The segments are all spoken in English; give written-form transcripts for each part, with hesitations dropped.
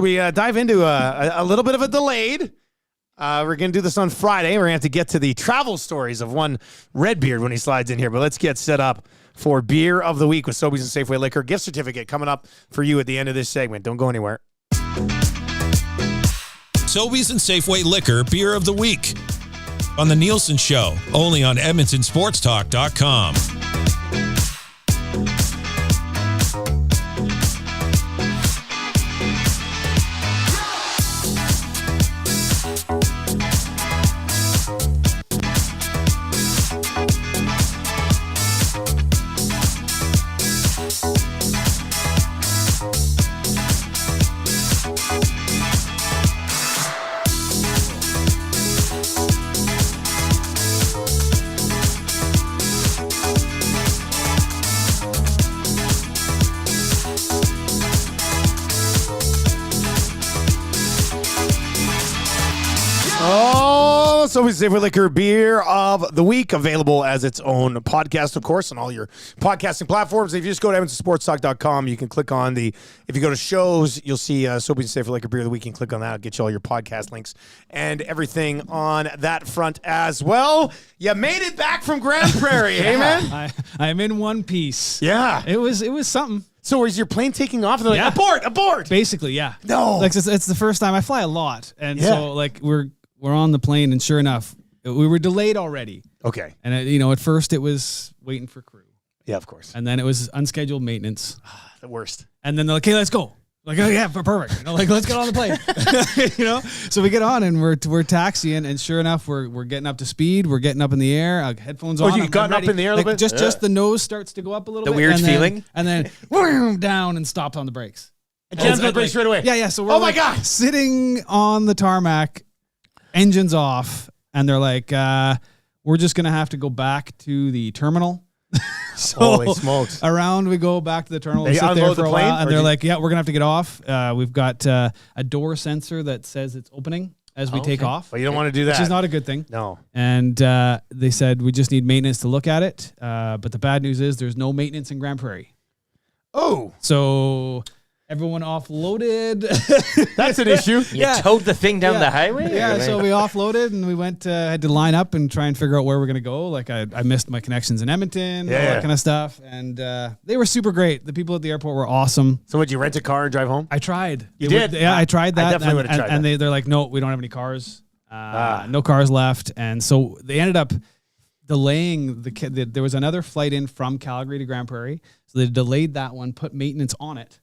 We dive into a little bit of a delayed. We're going to do this on Friday. We're going to have to get to the travel stories of one Redbeard when he slides in here. But let's get set up for Beer of the Week with Sobeys and Safeway Liquor. Gift certificate coming up for you at the end of this segment. Don't go anywhere. Sobeys and Safeway Liquor Beer of the Week on The Nielsen Show, only on EdmontonSportsTalk.com. Sobeys and Safeway Liquor Beer of the Week, available as its own podcast, of course, on all your podcasting platforms. If you just go to EdmontonSportsTalk.com, you can click on if you go to shows, you'll see Sobeys and Safeway Liquor Beer of the Week. You can click on that. It'll get you all your podcast links and everything on that front as well. You made it back from Grand Prairie, hey, man? I'm in one piece. Yeah. It was something. So is your plane taking off? And they're like, abort! Basically, yeah. No. Like, it's the first time. I fly a lot. And so, like, we're on the plane, and sure enough, we were delayed already. Okay. And, at first it was waiting for crew. Yeah, of course. And then it was unscheduled maintenance. The worst. And then they're like, okay, let's go. Like, oh, yeah, perfect. Let's get on the plane. So we get on, and we're taxiing, and sure enough, we're getting up to speed. We're getting up in the air. Headphones on. Oh, you gotten up in the air a little bit? Just the nose starts to go up a little bit. The weird feeling. And then whoom, down and stopped on the brakes. And jams on the brakes right away. Yeah. So we're God. Sitting on the tarmac, engines off, and they're like, we're just going to have to go back to the terminal. So holy smokes. Around we go back to the terminal. They we sit there for a while, and they're like, yeah, we're going to have to get off. We've got a door sensor that says it's opening as we take off. But you don't want to do that. Which is not a good thing. No. And they said, we just need maintenance to look at it. But the bad news is there's no maintenance in Grand Prairie. Oh. So everyone offloaded. That's an issue. You towed the thing down the highway? Yeah, so we offloaded, and we went, had to line up and try and figure out where we're going to go. Like, I missed my connections in Edmonton, all that kind of stuff. And they were super great. The people at the airport were awesome. So would you rent a car and drive home? I tried. You did? I tried that. I definitely would have tried and they're like, no, we don't have any cars. No cars left. And so they ended up delaying there was another flight in from Calgary to Grand Prairie. So they delayed that one, put maintenance on it.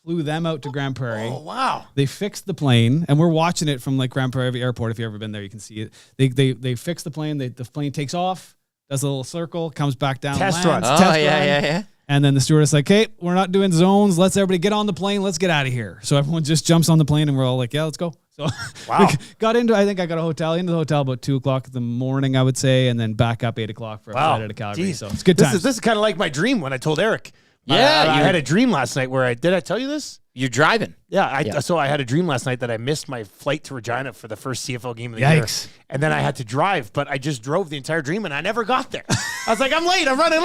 Flew them out to Grand Prairie. Oh, wow. They fixed the plane, and we're watching it from like Grand Prairie Airport. If you've ever been there, you can see it. They fixed the plane. The plane takes off, does a little circle, comes back down. Test lands, runs. test run. Yeah. And then the stewardess like, hey, we're not doing zones. Let's everybody get on the plane. Let's get out of here. So everyone just jumps on the plane, and we're all like, yeah, let's go. So wow. I think I got into the hotel about 2:00 in the morning, I would say, and then back up 8:00 for a flight out of Calgary. Jeez. So it's good times. This is kind of like my dream when I told Eric. Yeah. I had a dream last night where did I tell you this? You're driving. Yeah, so I had a dream last night that I missed my flight to Regina for the first CFL game of the year. And then I had to drive, but I just drove the entire dream and I never got there. I was like, I'm late, I'm running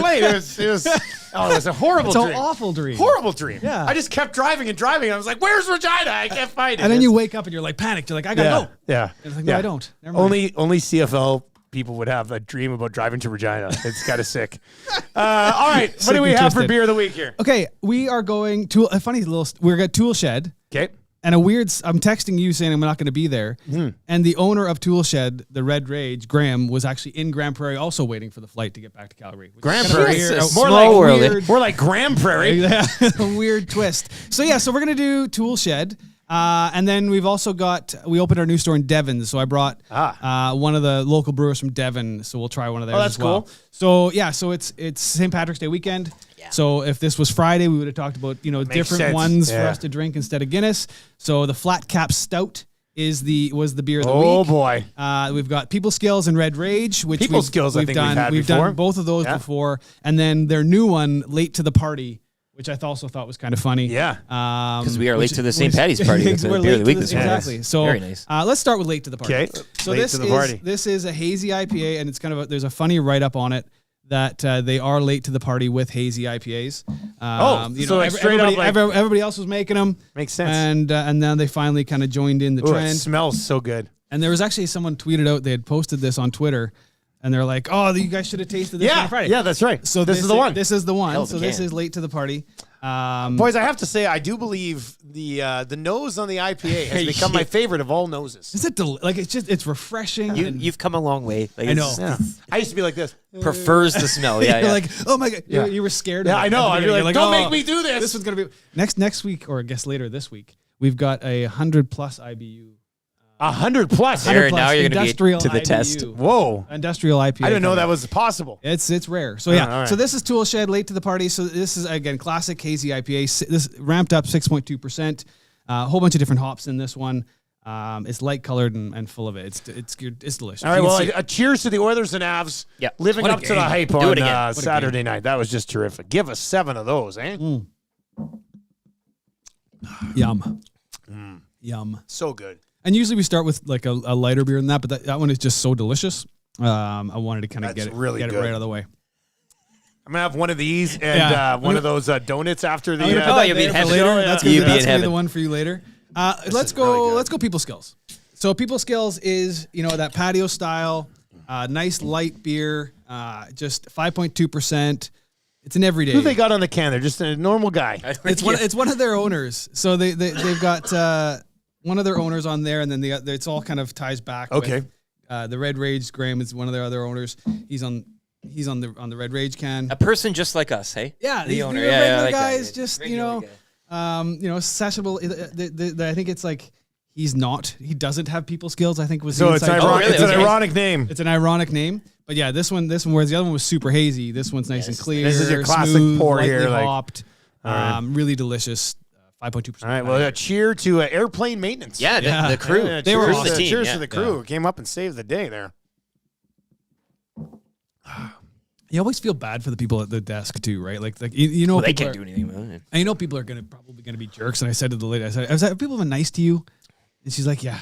late. It was a horrible dream. It's an awful dream. Horrible dream. Yeah. I just kept driving and driving. I was like, where's Regina? I can't find it. And then you wake up and you're like panicked. You're like, I gotta go. Yeah. And it's like, no, I don't. Never mind. Only CFL people would have a dream about driving to Regina. It's kind of sick. All right, what do we have for Beer of the Week here? Okay, we are going to a funny little. We're at Tool Shed. Okay. And I'm texting you saying I'm not going to be there. And the owner of Tool Shed, the Red Rage, Graham, was actually in Grand Prairie also waiting for the flight to get back to Calgary. Grand Prairie? More like Grand Prairie. Yeah, a weird twist. So we're going to do Tool Shed. And then we opened our new store in Devon. So I brought one of the local brewers from Devon. So we'll try one of theirs as well. Cool. So it's St. Patrick's Day weekend. Yeah. So if this was Friday, we would have talked about, different ones for us to drink instead of Guinness. So the Flat Cap Stout was the beer of the week. Oh boy. We've got People Skills and Red Rage, which People Skills we've done both of those before. And then their new one, Late to the Party, which I also thought was kind of funny. Yeah. Because we are late to the St. Patty's party. It's the beer of the week this morning. Exactly. So very nice. Let's start with Late to the Party. Okay. So this is a hazy IPA, and it's there's a funny write-up on it that they are late to the party with hazy IPAs. Everybody else was making them. Makes sense. And then they finally kind of joined in the trend. It smells so good. And there was actually someone tweeted out, they had posted this on Twitter, and they're like, "Oh, you guys should have tasted this on Friday." Yeah, that's right. So this is the one. This is the one. So this is late to the party. Boys, I have to say, I do believe the nose on the IPA has become my favorite of all noses. Is it it's refreshing. You've come a long way. Like, I know. Yeah. I used to be like this. Prefers the smell. Yeah, You're like, oh my god, you were scared. Yeah, I know. I'd be like, don't make me do this. This was gonna be next week, or I guess later this week. We've got a 100+ IBU. 100 plus. Now you're going to be to the IBU. test. Whoa. Industrial IPA. I didn't know that was possible. It's rare. So yeah. Right. So this is Tool Shed late to the party. So this is again classic hazy IPA. This ramped up 6.2%. A whole bunch of different hops in this one. It's light colored and full of it. It's delicious. All right. Well, cheers to the Oilers and Avs. Yeah. Living up to the hype Do on it again. Saturday night. That was just terrific. Give us 7 of those, eh? Yum. Yum. So good. And usually we start with like a lighter beer than that, but that one is just so delicious. I wanted to kind of get it right out of the way. I'm gonna have one of these and one of those donuts after the. You'll be in heaven. That's gonna be the one for you later. Let's go. Let's go. People skills. So people skills is that patio style, nice light beer, just 5.2%. It's an everyday. Who they got on the can? They're just a normal guy. It's one of their owners. So they've got. One of their owners on there, and then it's all kind of ties back. Okay. With, the Red Rage, Graham is one of their other owners. He's on the Red Rage can. A person just like us, hey? Yeah, the owner. Regular like guys, that. just Regular guy. sessionable. I think it's like he doesn't have people skills. I think was so it's ironic. Really? It's an ironic name. It's an ironic name. But yeah, this one, whereas the other one was super hazy. This one's nice and clear. This is your classic smooth, pour lightly here, hopped, really delicious. 5.2%. All right. Well, cheer to airplane maintenance. Yeah, the crew. Yeah, they were cheers, awesome. Cheers to the crew who came up and saved the day there. You always feel bad for the people at the desk too, right? Like they can't do anything about it. And people are probably gonna be jerks. And I said to the lady, I said, "Have people been nice to you?" And she's like, "Yeah,"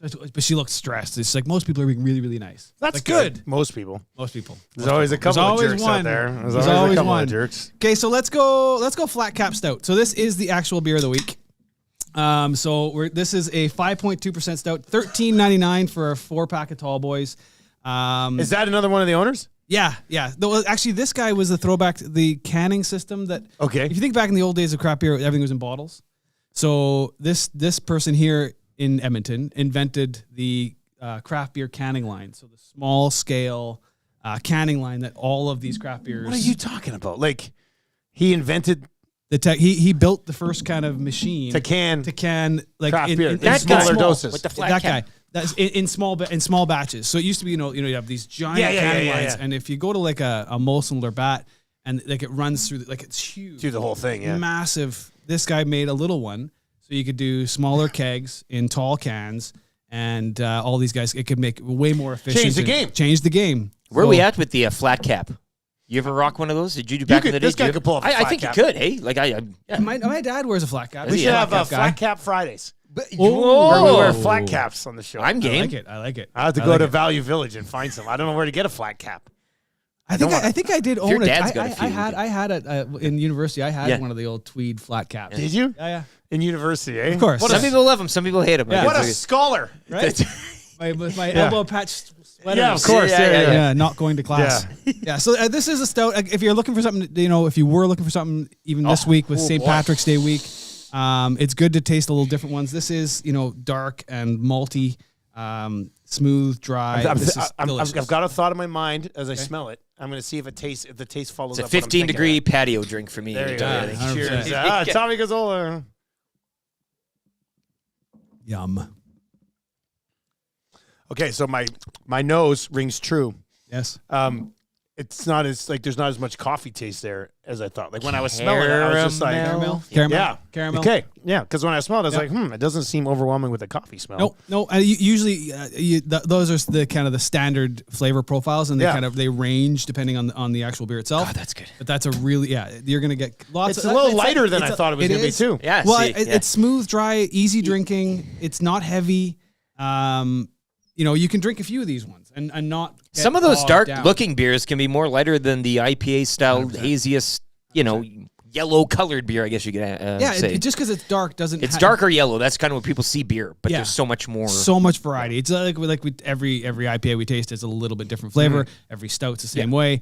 but she looked stressed. It's like most people are being really, really nice. That's like, good. Most people. There's always a couple of jerks out there. There's always a couple of jerks. Okay, so let's go flat cap stout. So this is the actual beer of the week. This is a 5.2% stout, $13.99 for a 4-pack of Tall Boys. Is that another one of the owners? Yeah. Well, actually, this guy was the throwback to the canning system that. Okay. If you think back in the old days of craft beer, everything was in bottles. So this person here in Edmonton invented the craft beer canning line. So the small scale canning line that all of these craft beers. What are you talking about? Like, he invented. He built the first kind of machine to can like craft beer in smaller doses with the flat cap. Guy. That's in small batches. So it used to be you have these giant canning lines, and if you go to like a Molson or Bat, and like it runs through like it's huge through the whole thing, massive. This guy made a little one, so you could do smaller kegs in tall cans, and all these guys it could make way more efficient. Change the game. Where are we at with the flat cap? You ever rock one of those? Did you do back in the day? This guy could pull off a flat I think cap. you could, hey? Like My dad wears a flat cap. We should have flat cap Fridays. Whoa. Where we wear flat caps on the show. I'm game. I like it. I have to go to Value Village and find some. I don't know where to get a flat cap. I think I did own your it. dad's got a few. I had it in university. I had one of the old tweed flat caps. Did you? Yeah. In university, eh? Of course. Some people love them. Some people hate them. Yeah. What a scholar. Right? With my elbow patch sweater. Yeah, of course. Yeah, not going to class. Yeah. So this is a stout. If you're looking for something, if you were looking for something even this week with St. Patrick's Day week, it's good to taste a little different ones. This is, dark and malty, smooth, dry. I've got a thought in my mind as I smell it. I'm going to see if the taste follows up. It's a 15-degree patio drink for me. There you go. Cheers. Tommy Gazzola. Yum. Okay, so my nose rings true. Yes. It's not as there's not as much coffee taste there as I thought. Like when I was smelling it, I was just like caramel. Caramel. Okay, yeah, because when I smelled it, I was like, it doesn't seem overwhelming with the coffee smell. No. Usually, those are the kind of the standard flavor profiles, and they range depending on the actual beer itself. Oh, that's good. But that's a really you're gonna get lots. It's a little lighter than I thought it was gonna be too. Yeah. Well, it's smooth, dry, easy drinking. It's not heavy. you can drink a few of these ones and not get Some of those bogged dark down. looking beers can be more lighter than the IPA style 100%. haziest, yellow colored beer, I guess you could say. Just because it's dark doesn't. It's dark or yellow. That's kind of what people see beer, but there's so much more. So much variety. It's like with every IPA we taste is a little bit different flavor. Every stout's the same way.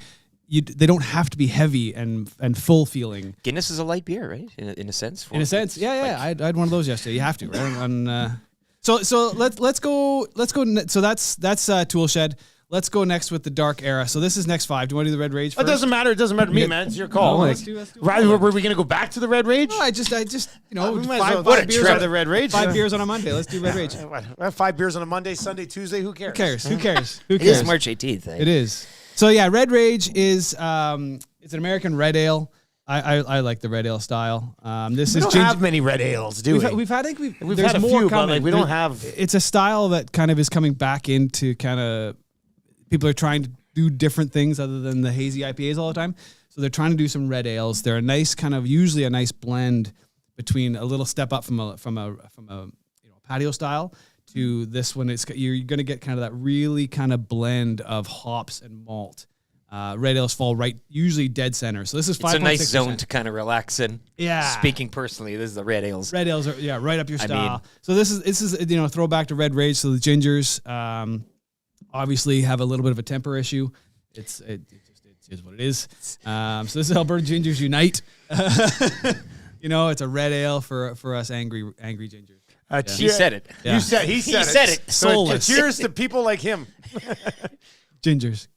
They don't have to be heavy and full feeling. Guinness is a light beer, right? In a sense. In a sense, yeah. I had one of those yesterday. You have to, right? So let's go. So that's Tool Shed. Let's go next with the Dark Era. So this is next 5. Do you want to do the Red Rage first? It doesn't matter. It doesn't matter to me, man. It's your call. No, let's do Were we going to go back to the Red Rage? No, I just What five a beers trip. on The Red Rage. 5 beers on a Monday. Let's do Red Rage. 5 beers on a Monday, Sunday, Tuesday. Who cares? Who cares? It is March 18th. It is. So yeah, Red Rage is it's an American red ale. I like the red ale style. This We is don't have many red ales, do we? We've had We've there's had a more few, but coming. we don't have. It's a style that kind of is coming back into kind of people are trying to do different things other than the hazy IPAs all the time. So they're trying to do some red ales. They're a nice usually a nice blend between a little step up from a patio style to this one. You're going to get kind of that really kind of blend of hops and malt. Red ales fall usually dead center. So this is 5.6%. It's a nice zone to kind of relax in. Yeah. Speaking personally, this is the red ales. Red ales are right up your style. So this is throwback to Red Rage. So the gingers obviously have a little bit of a temper issue. It is what it is. So this is Alberta Gingers Unite. It's a red ale for us angry gingers. He said it. Yeah. He said it. Soulless. So cheers to people like him. Gingers.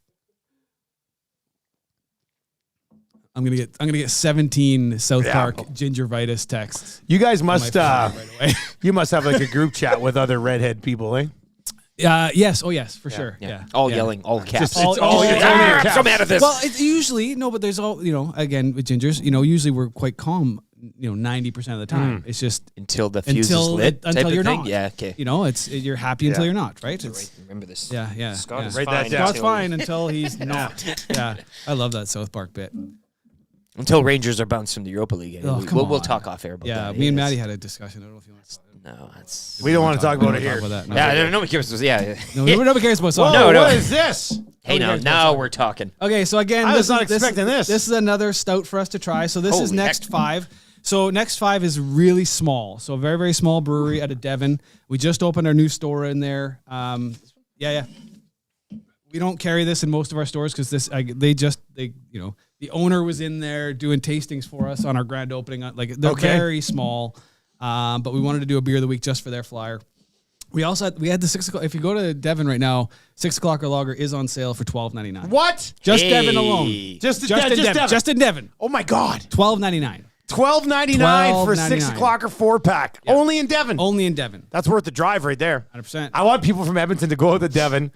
I'm gonna get 17 South Park gingivitis texts. You guys must right away. you must have like a group chat with other redhead people, eh? Yes. Oh, yes, for sure. Yeah. All yelling, all caps. It's all I'm so mad at this. Well, it's usually but there's all again with gingers. Usually we're quite calm. 90% of the time. It's just until the fuse is lit. Until type you're of thing? not. Yeah. Okay. You're happy until you're not. Right. Remember this. Yeah. Scott is Write fine. that down. Scott's fine until he's not. Yeah. I love that South Park bit. Until Rangers are bounced from the Europa League. We'll talk off air about that. Me and Maddie had a discussion. I don't know if you want to. No, that's. We don't want to talk about it here. Nobody cares. Nobody cares about soccer. No, No. what is this? Hey, now we're talking. Okay, so again, I was not expecting this. This is another stout for us to try. So this is Holy next heck. 5. So next 5 is really small. So a very, very small brewery out of Devon. We just opened our new store in there. Yeah. We don't carry this in most of our stores because the owner was in there doing tastings for us on our grand opening. Like they're very small, but we wanted to do a beer of the week just for their flyer. We had the 6 o'clock. If you go to Devon right now, 6 o'clock lager is on sale for $12.99. What? Just Devon alone. Just Devon. Just in Devon. Oh my God. $12.99. $12.99 for a 6 $12.99. o'clock or 4-pack. Yeah. Only in Devon. Only in Devon. That's worth the drive right there. 100%. I want people from Edmonton to go to Devon,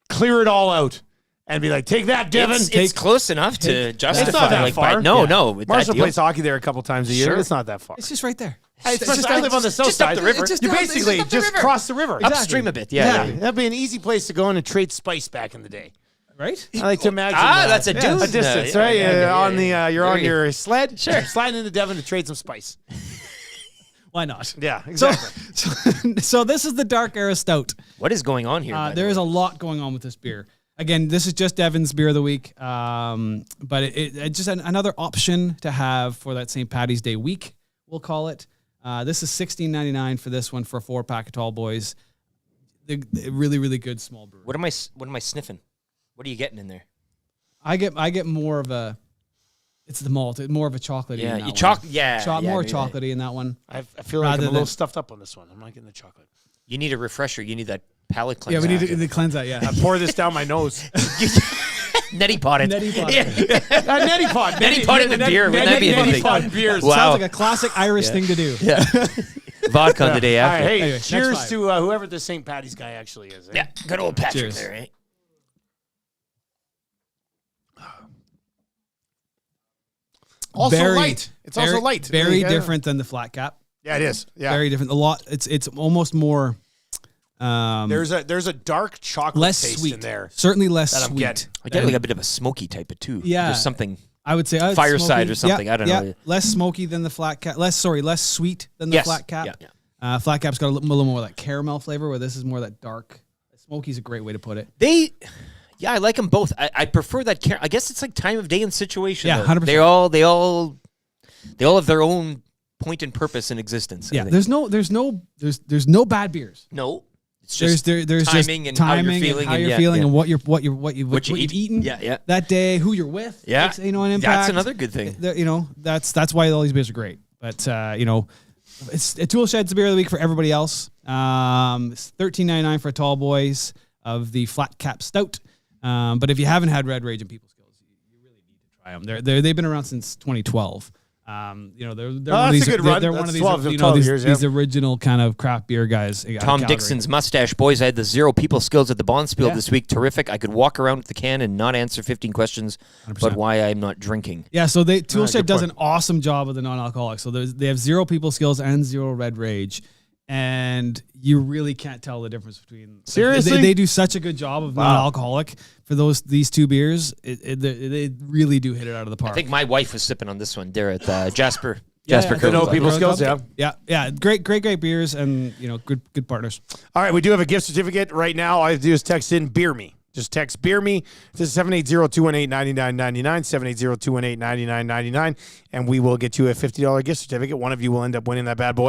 clear it all out, and be like, take that, Devon. It's close enough to justify. It's not that far. No. Marshall plays hockey there a couple times a year. Sure. It's not that far. It's just right there. I live on the south just up side. the river. It's just You down- basically it's just up the river. cross the river. Upstream a bit. Yeah. That'd be an easy place to go in and trade spice back in the day. Right? I like to imagine. That's a dune. a distance, Yeah, right? yeah. You're There on you- your sled. Sure. Sliding into Devon to trade some spice. Why not? Yeah, exactly. So this is the Dark Era Stout. What is going on here? by the There way? is a lot going on with this beer. Again, this is just Devon's beer of the week, but it's just another option to have for that St. Paddy's Day week, we'll call it. This is $16.99 for this one for a 4-pack of Tall Boys. They're really, really good small brewery. What am I sniffing? What are you getting in there? I get more of a. It's the malt. More of a chocolatey. Yeah, in that you one. More maybe chocolatey in that one. I feel like Rather I'm a little than- stuffed up on this one. I'm not getting the chocolate. You need a refresher. You need that palate cleanser. Yeah, we need to cleanse that. Yeah. I pour this down my nose. Neti pot it. Neti pot. Yeah. Neti pot. Neti pot in the beer. Wouldn't that be a Neti thing? pot beers. Wow. Sounds like a classic Irish thing to do. Yeah. Vodka on the day All after. right, hey, Anyway, next cheers 5. to whoever the St. Paddy's guy actually is. Eh? Yeah, good old Patrick Cheers. there, eh? Also light. It's also light. Very Yeah. different than the flat cap. Yeah, it is. Yeah. Very different. A lot. It's almost more. There's a dark chocolate less taste sweet in there. Certainly less that I'm sweet. getting. I get like a bit of a smoky type of too. Yeah. There's something. I would say Fireside smoky. or something. I don't know. Less smoky than the flat cap. Less sweet than the Yes. flat cap. Yeah. Flat cap's got a little more of that caramel flavor, where this is more that dark, Smoky's a great way to put it. I like them both. I prefer that. I guess it's like time of day and situation. Yeah, 100%. They all have their own point and purpose in existence. Yeah, there's no bad beers. No. It's just there's timing just and how you're feeling, and what you're eating that day, who you're with. Yeah, makes, an impact. That's another good thing. That's why all these beers are great. But it's a Tool Shed's beer of the week for everybody else. It's $13.99 for tall boys of the flat cap stout. But if you haven't had Red Rage and People Skills, you really need to try them. They've been around since 2012. They're one of these, that's a good run. They're That's one of these, 12 years, these original kind of craft beer guys. Tom Dixon's Mustache Boys. I had the Zero People Skills at the Bonspiel this week. Terrific. I could walk around with the can and not answer 15 questions, 100%. But why I'm not drinking. Yeah, so Tool Shed does an awesome job of the non-alcoholic. So they have Zero People Skills and Zero Red Rage. And you really can't tell the difference between. Seriously, they do such a good job of non-alcoholic for these two beers. They really do hit it out of the park. I think my wife was sipping on this one there at Jasper. No People Skills, yeah. Great beers and good partners. All right, we do have a gift certificate right now. All I have to do is text in Beer Me. Just text Beer Me to 780-218-9999, 780-218-9999, and we will get you a $50 gift certificate. One of you will end up winning that bad boy.